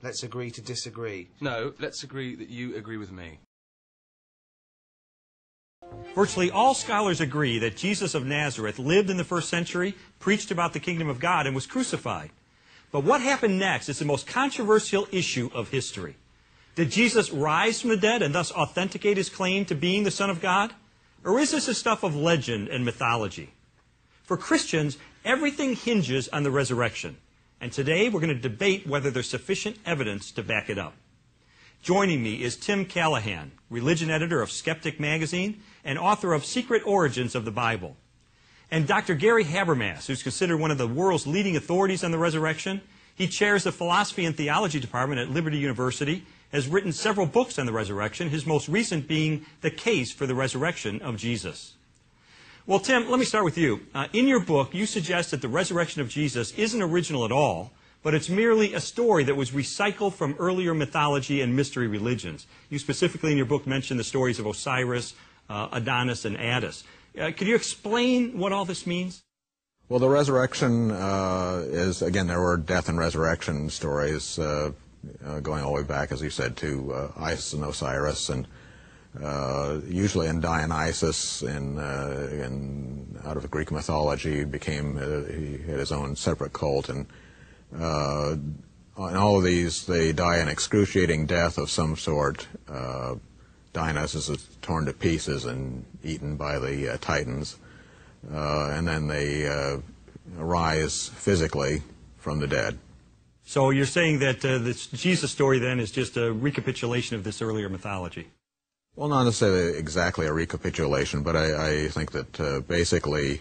Let's agree to disagree. No, let's agree that you agree with me. Virtually all scholars agree that Jesus of Nazareth lived in the first century, preached about the kingdom of God, and was crucified. But what happened next is the most controversial issue of history. Did Jesus rise from the dead and thus authenticate his claim to being the Son of God? Or is this the stuff of legend and mythology? For Christians, everything hinges on the resurrection. And today we're going to debate whether there's sufficient evidence to back it up. Joining me is Tim Callahan, religion editor of Skeptic magazine and author of Secret Origins of the Bible. And Dr. Gary Habermas, who's considered one of the world's leading authorities on the resurrection. He chairs the Philosophy and Theology Department at Liberty University, has written several books on the resurrection, his most recent being The Case for the Resurrection of Jesus. Well, Tim, let me start with you. In your book, you suggest that the resurrection of Jesus isn't original at all, but it's merely a story that was recycled from earlier mythology and mystery religions. You specifically in your book mention the stories of Osiris, Adonis, and Attis. Could you explain what all this means? Well, the resurrection is, again, there were death and resurrection stories going all the way back, as you said, to Isis and Osiris, and usually in Dionysus, out of Greek mythology, he had his own separate cult, and in all of these, they die an excruciating death of some sort. Dionysus is torn to pieces and eaten by the Titans, and then they arise physically from the dead. So you're saying that this Jesus story then is just a recapitulation of this earlier mythology? Well, not necessarily exactly a recapitulation, but I think that basically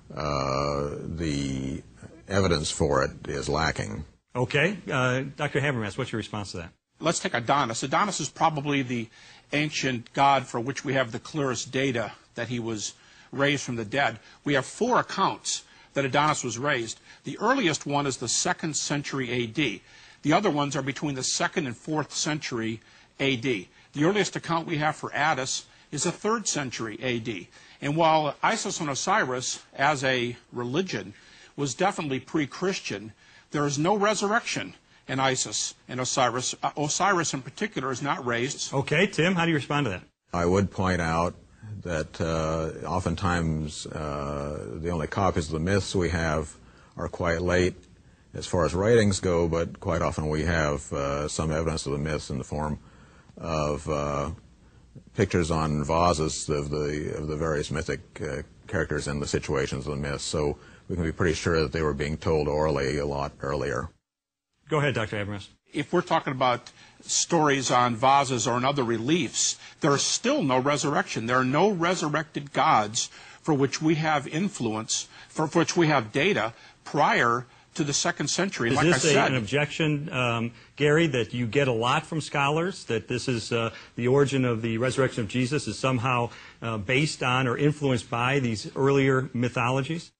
the evidence for it is lacking. Okay. Dr. Habermas, what's your response to that? Let's take Adonis. Adonis is probably the ancient god for which we have the clearest data that he was raised from the dead. We have 4 accounts that Adonis was raised. The earliest one is the 2nd century A.D. The other ones are between the 2nd and 4th century A.D. The earliest account we have for Attis is the 3rd century A.D. And while Isis and Osiris, as a religion, was definitely pre-Christian, there is no resurrection in Isis and Osiris. Osiris in particular is not raised. Okay, Tim, how do you respond to that? I would point out that oftentimes the only copies of the myths we have are quite late as far as writings go, but quite often we have some evidence of the myths in the form of pictures on vases of the various mythic characters and the situations of the myths. So we can be pretty sure that they were being told orally a lot earlier. Go ahead, Dr. Habermas. If we're talking about stories on vases or on other reliefs, there is still no resurrection. There are no resurrected gods for which we have influence, for which we have data prior to the 2nd century. Is this an objection, Gary, that you get a lot from scholars, that this is the origin of the resurrection of Jesus is somehow based on or influenced by these earlier mythologies?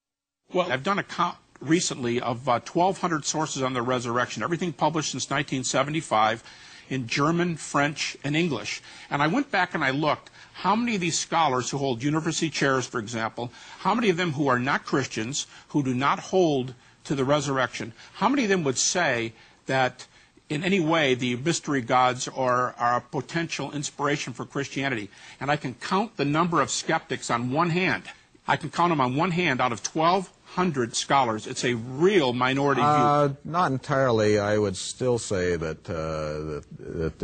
Well, I've done a count recently of 1,200 sources on the resurrection, everything published since 1975 in German, French, and English. And I went back and I looked how many of these scholars who hold university chairs, for example, how many of them who are not Christians, who do not hold to the resurrection, how many of them would say that in any way the mystery gods are a potential inspiration for Christianity? And I can count the number of skeptics on one hand. I can count them on one hand out of 1,200 scholars. It's a real minority view. Not entirely. I would still say that that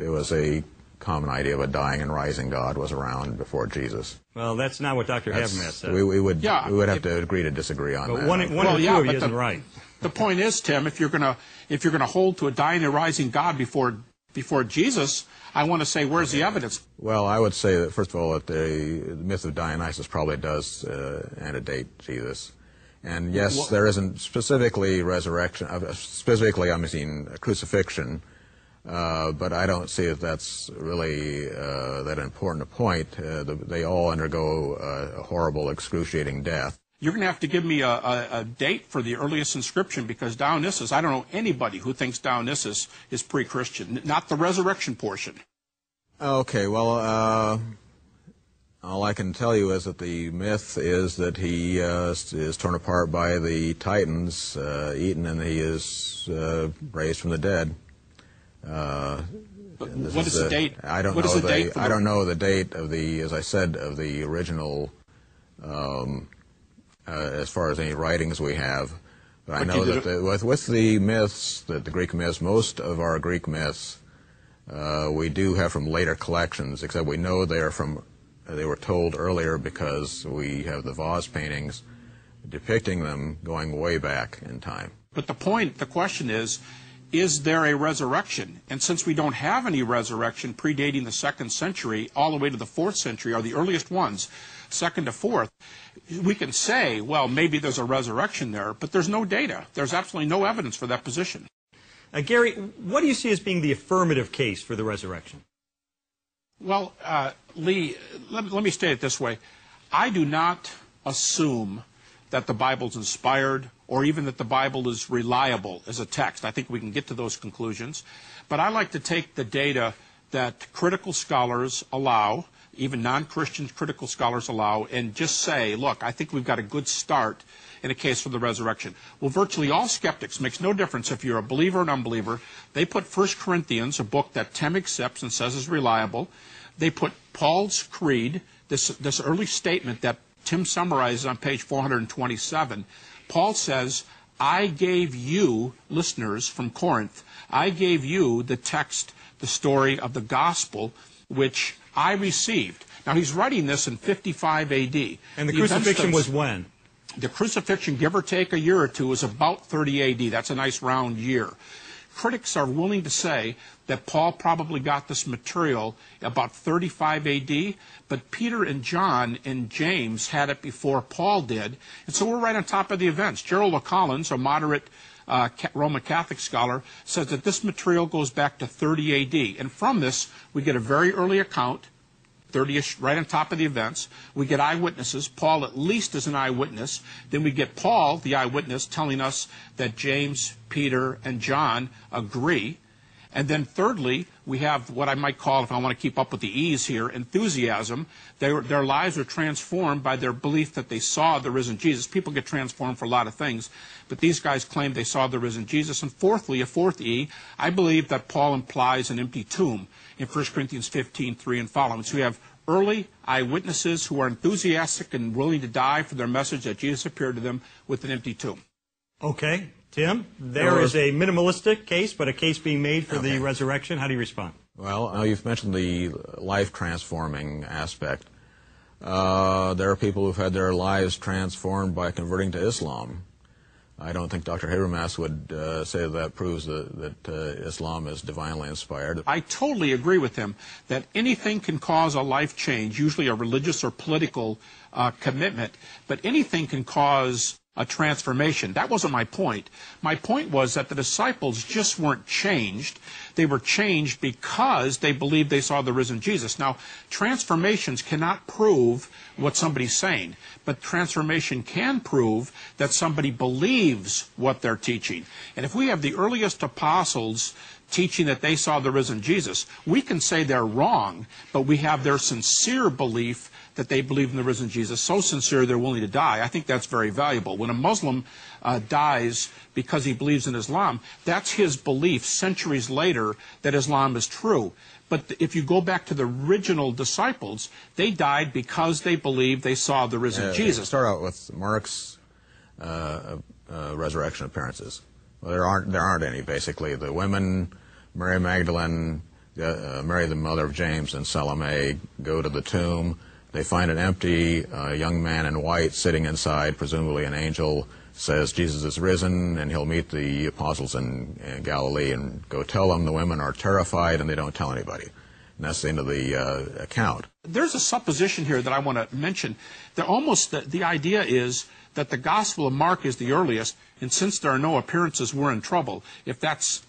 it was a common idea of a dying and rising God was around before Jesus. Well, that's not what Dr. Habermas said. We would have to agree to disagree on that. One of you isn't right. The point is, Tim, if you're gonna hold to a dying and rising God before Jesus, I want to say, where's the evidence? Well, I would say that, first of all, that the myth of Dionysus probably does antedate Jesus. And yes, there isn't specifically resurrection, specifically, I'm saying crucifixion, but I don't see that that's really that important a point. They all undergo a horrible, excruciating death. You're going to have to give me a date for the earliest inscription, because Dionysus, I don't know anybody who thinks Dionysus is pre-Christian, not the resurrection portion. Okay, well, All I can tell you is that the myth is that he is torn apart by the Titans, eaten, and he is raised from the dead. What is the date? I don't know I don't know the date of the, as I said, of the original, as far as any writings we have. But I know that with the myths, the Greek myths, most of our Greek myths, we do have from later collections, except we know they were told earlier because we have the vase paintings depicting them going way back in time. But the question is there a resurrection? And since we don't have any resurrection predating the 2nd century all the way to the 4th century, are the earliest ones, 2nd to 4th, we can say, well, maybe there's a resurrection there, but there's no data. There's absolutely no evidence for that position. Gary, what do you see as being the affirmative case for the resurrection? Well, Lee, let me state it this way. I do not assume that the Bible's inspired or even that the Bible is reliable as a text. I think we can get to those conclusions. But I like to take the data that critical scholars allow, even non-Christian critical scholars allow, and just say, look, I think we've got a good start in a case for the resurrection. Well, virtually all skeptics, makes no difference if you're a believer or an unbeliever, they put 1 Corinthians, a book that Tim accepts and says is reliable. They put Paul's Creed, this early statement that Tim summarizes on page 427. Paul says, I gave you, listeners from Corinth, I gave you the text, the story of the gospel, which I received. Now, he's writing this in 55 A.D. And the crucifixion was when? The crucifixion, give or take a year or two, is about 30 A.D. That's a nice round year. Critics are willing to say that Paul probably got this material about 35 A.D., but Peter and John and James had it before Paul did, and so we're right on top of the events. Gerald O'Collins, a moderate Roman Catholic scholar, says that this material goes back to 30 A.D., and from this we get a very early account, 30-ish, right on top of the events. We get eyewitnesses. Paul at least is an eyewitness. Then we get Paul, the eyewitness, telling us that James, Peter, and John agree. And then thirdly, we have what I might call, if I want to keep up with the E's here, enthusiasm. Their lives are transformed by their belief that they saw the risen Jesus. People get transformed for a lot of things, but these guys claim they saw the risen Jesus. And fourthly, a fourth E, I believe that Paul implies an empty tomb in 1 Corinthians 15:3 and following. So we have early eyewitnesses who are enthusiastic and willing to die for their message that Jesus appeared to them with an empty tomb. Okay. Tim, there is a minimalistic case, but a case being made for the resurrection. How do you respond? Well, you've mentioned the life-transforming aspect. There are people who've had their lives transformed by converting to Islam. I don't think Dr. Habermas would say that proves that Islam is divinely inspired. I totally agree with him that anything can cause a life change, usually a religious or political commitment, but anything can cause a transformation. That wasn't my point. My point was that the disciples just weren't changed. They were changed because they believed they saw the risen Jesus. Now, transformations cannot prove what somebody's saying, but transformation can prove that somebody believes what they're teaching. And if we have the earliest apostles teaching that they saw the risen Jesus, we can say they're wrong, but we have their sincere belief that they believe in the risen Jesus, so sincere they're willing to die. I think that's very valuable. When a Muslim dies because he believes in Islam, that's his belief centuries later that Islam is true. But if you go back to the original disciples, they died because they believed they saw the risen Jesus. Start out with Mark's resurrection appearances. Well, there aren't any, basically. The women, Mary Magdalene, Mary the mother of James, and Salome go to the tomb. They find it empty. A young man in white sitting inside, presumably an angel, says Jesus is risen, and he'll meet the apostles in Galilee and go tell them. The women are terrified, and they don't tell anybody. And that's the end of the account. There's a supposition here that I want to mention. The idea is that the Gospel of Mark is the earliest, and since there are no appearances, we're in trouble. If that's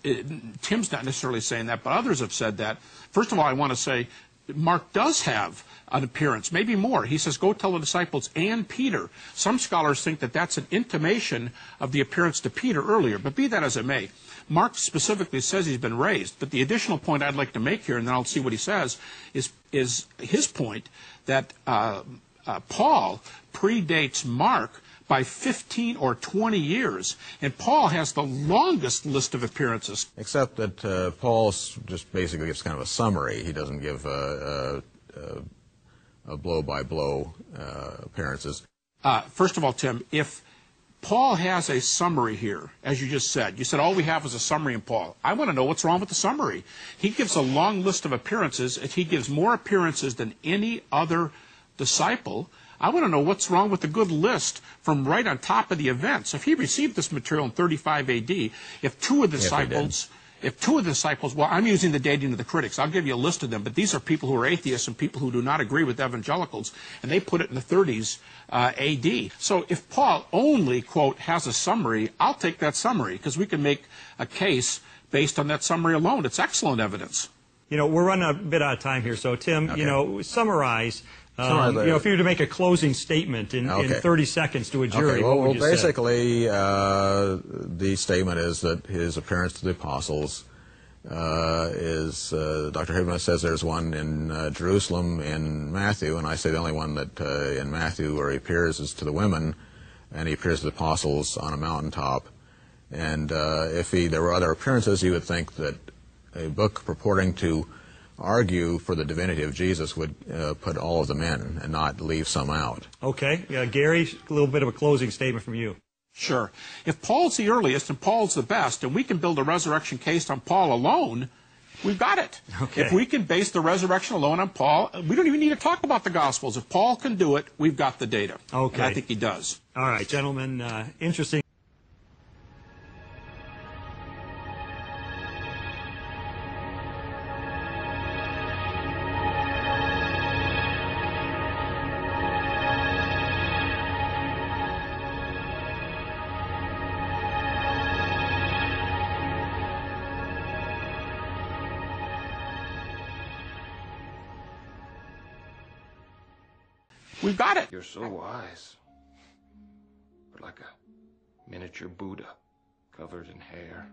Tim's not necessarily saying that, but others have said that. First of all, I want to say Mark does have an appearance, maybe more. He says, go tell the disciples and Peter. Some scholars think that that's an intimation of the appearance to Peter earlier, but be that as it may, Mark specifically says he's been raised. But the additional point I'd like to make here, and then I'll see what he says, is his point that Paul predates Mark by 15 or 20 years, and Paul has the longest list of appearances. Except that Paul just basically gives kind of a summary. He doesn't give a blow-by-blow appearances. First of all, Tim, if Paul has a summary here, as you said all we have is a summary in Paul. I want to know what's wrong with the summary. He gives a long list of appearances. If he gives more appearances than any other disciple, I want to know what's wrong with the good list from right on top of the events. If he received this material in 35 A.D., if two of the disciples, well, I'm using the dating of the critics. I'll give you a list of them, but these are people who are atheists and people who do not agree with evangelicals, and they put it in the 30s A.D. So if Paul only, quote, has a summary, I'll take that summary, because we can make a case based on that summary alone. It's excellent evidence. You know, we're running a bit out of time here, so Tim, okay. summarize. If you were to make a closing statement in 30 seconds to a jury, what would you say? Basically, the statement is that his appearance to the apostles is, Dr. Habermas says there's one in Jerusalem in Matthew, and I say the only one that in Matthew where he appears is to the women, and he appears to the apostles on a mountaintop. And if there were other appearances, you would think that a book purporting to argue for the divinity of Jesus would put all of them in and not leave some out. Okay. Gary, a little bit of a closing statement from you. Sure. If Paul's the earliest and Paul's the best, and we can build a resurrection case on Paul alone, we've got it. Okay. If we can base the resurrection alone on Paul, we don't even need to talk about the Gospels. If Paul can do it, we've got the data. Okay. And I think he does. All right, gentlemen, interesting. We've got it. You're so wise. But like a miniature Buddha covered in hair.